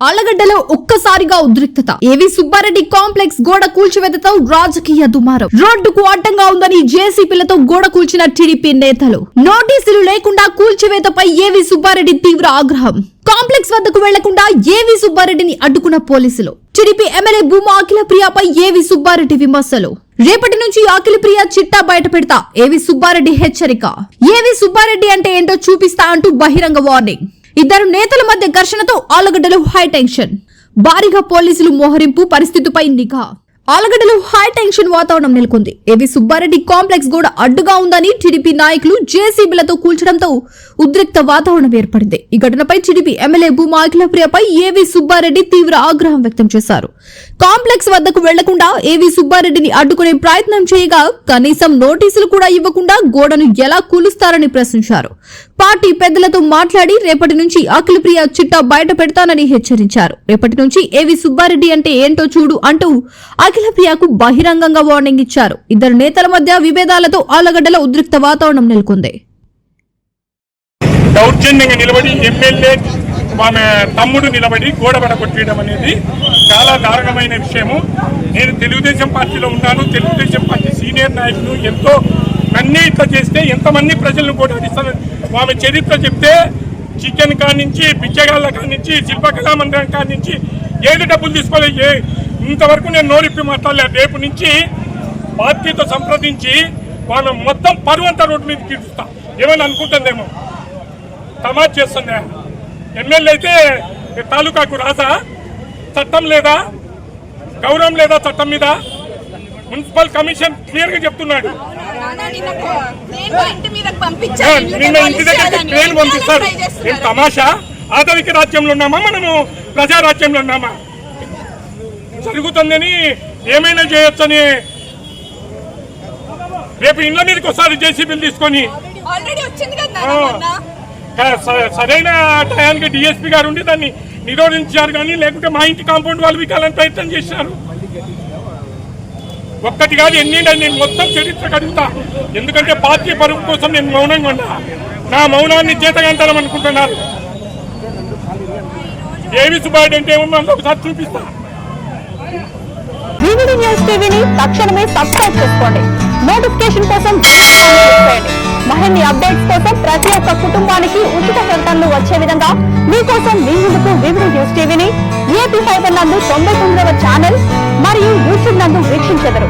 ఆళ్లగడ్డలో ఒక్కసారిగా ఉద్రిక్తత. ఏవి సుబ్బారెడ్డి కాంప్లెక్స్ గోడ కూల్చివేతతో రాజకీయ దుమారం. రోడ్డుకు అడ్డంగా ఉందని జేసీబీలతో గోడ కూల్చిన టీడీపీ నేతలు. నోటీసులు లేకుండా కూల్చివేతపై ఏవి సుబ్బారెడ్డి తీవ్ర ఆగ్రహం. కాంప్లెక్స్ వద్దకు వెళ్లకుండా ఏవి సుబ్బారెడ్డిని అడ్డుకున్న పోలీసులు. టీడీపీ ఎమ్మెల్యే భూమా అఖిలప్రియపై ఏవి సుబ్బారెడ్డి విమర్శలు. రేపటి నుంచి అఖిలప్రియ చిట్టా బయట పెడతా ఏవి సుబ్బారెడ్డి హెచ్చరిక. ఏవి సుబ్బారెడ్డి అంటే ఏంటో చూపిస్తా అంటూ బహిరంగ వార్నింగ్. ఇద్దరు నేతల మధ్య ఘర్షణతో ఆళ్లగడ్డలో హై టెన్షన్. భారీగా పోలీసులు మోహరింపు. పరిస్థితిపై నిఘా. ఆళ్లగడ్డలో హై టెన్షన్ వాతావరణం నెలకొంది. ఏవి సుబ్బారెడ్డి కాంప్లెక్స్ గోడ అడ్డుగా ఉందని టీడీపీ నాయకులు జేసీబీలతో కూల్చడంతో ఉద్రిక్త వాతావరణం ఏర్పడింది. ఈ ఘటనపై టీడీపీ ఎమ్మెల్యే భూమా అఖిలప్రియపై ఏవి సుబ్బారెడ్డి తీవ్ర ఆగ్రహం వ్యక్తం చేశారు. కాంప్లెక్స్ వద్దకు వెళ్లకుండా ఏవి సుబ్బారెడ్డిని అడ్డుకునే ప్రయత్నం చేయగా కనీసం నోటీసులు కూడా ఇవ్వకుండా గోడను ఎలా కూలుస్తారని ప్రశ్నించారు. పార్టీ పెద్దలతో మాట్లాడి రేపటి నుంచి అఖిలప్రియ చిట్టా బయట పెడతానని హెచ్చరించారు. రేపటి నుంచి ఏవి సుబ్బారెడ్డి అంటే ఏంటో చూడు అంటూ అఖిలప్రియకు బహిరంగంగా వార్నింగ్ ఇచ్చారు. ఇద్దరు నేతల మధ్య విభేదాలతో ఆళ్లగడ్డలో ఉద్రిక్త వాతావరణం నెలకొంది. దౌర్జన్యంగా నిలబడి ఎమ్మెల్యే ఆమె తమ్ముడు నిలబడి గోడబడ కొట్టేయడం అనేది చాలా దారుణమైన విషయము. నేను తెలుగుదేశం పార్టీలో ఉన్నాను. తెలుగుదేశం పార్టీ సీనియర్ నాయకులు ఎంతో అన్నీ ఇట్లా చేస్తే ఎంతమంది ప్రజలను కొట్టిస్తారు. ఆమె చరిత్ర చెప్తే చికెన్ కానించి బిచ్చగాళ్ళ కానించి శిల్పకళా మందిరం కానించి ఏది డబ్బులు తీసుకోలేదు. ఇంతవరకు నేను నోరిప్పి మాట్లాడలేదు. రేపు నుంచి పార్టీతో సంప్రదించి ఆమె మొత్తం పరువంతా రోడ్డు మీద తీరుస్తా. ఏమైనా అనుకుంటుందేమో తమాషా చేస్తుందా. ఎమ్మెల్యే అయితే తాలూకాకు రాసా? చట్టం లేదా? గౌరవం లేదా చట్టం మీద? మున్సిపల్ కమిషన్ క్లియర్ గా చెప్తున్నాడు. నిన్న ఇంటి దగ్గర ట్రైన్ పంపిస్తారు. ఏం తమాషా? ఆధునిక రాజ్యంలో ఉన్నామా మనము? ప్రజారాజ్యంలో ఉన్నామా? జరుగుతుందని ఏమైనా చేయొచ్చని రేపు ఇండ్ల మీదకి వస్తారు జేసీబీలు తీసుకొని. సరైన టయానికి డిఎస్పీ గారు ఉండి దాన్ని నిరోధించారు. కానీ లేకుంటే మా ఇంటి కాంపౌండ్ వాళ్ళు వికాలని ప్రయత్నం చేశారు. ఒక్కటి కాదు ఎన్ని నేను మొత్తం చరిత్ర కడుగుతా. ఎందుకంటే పార్టీ పరువు కోసం నేను మౌనంగా ఉన్నా. నా మౌనాన్ని చేతగంటాం అనుకుంటున్నారు. ఏవి సుబ్బారెడ్డి అంటే ఏమన్నా ఒకసారి చూపిస్తా. వివిడి న్యూస్ టీవీని తక్షణమే సబ్స్క్రైబ్ చేసుకోండి. నోటిఫికేషన్ కోసం మరిన్ని అప్డేట్స్ కోసం ప్రతి ఒక్క కుటుంబానికి ఉచిత ప్రకటనలు వచ్చే విధంగా మీకోసం మీ ముందుకు వివిడి న్యూస్ టీవీని ఏపీ 5 నందు 99వ ఛానల్ మరియు యూట్యూబ్ నందు వీక్షించెదరు.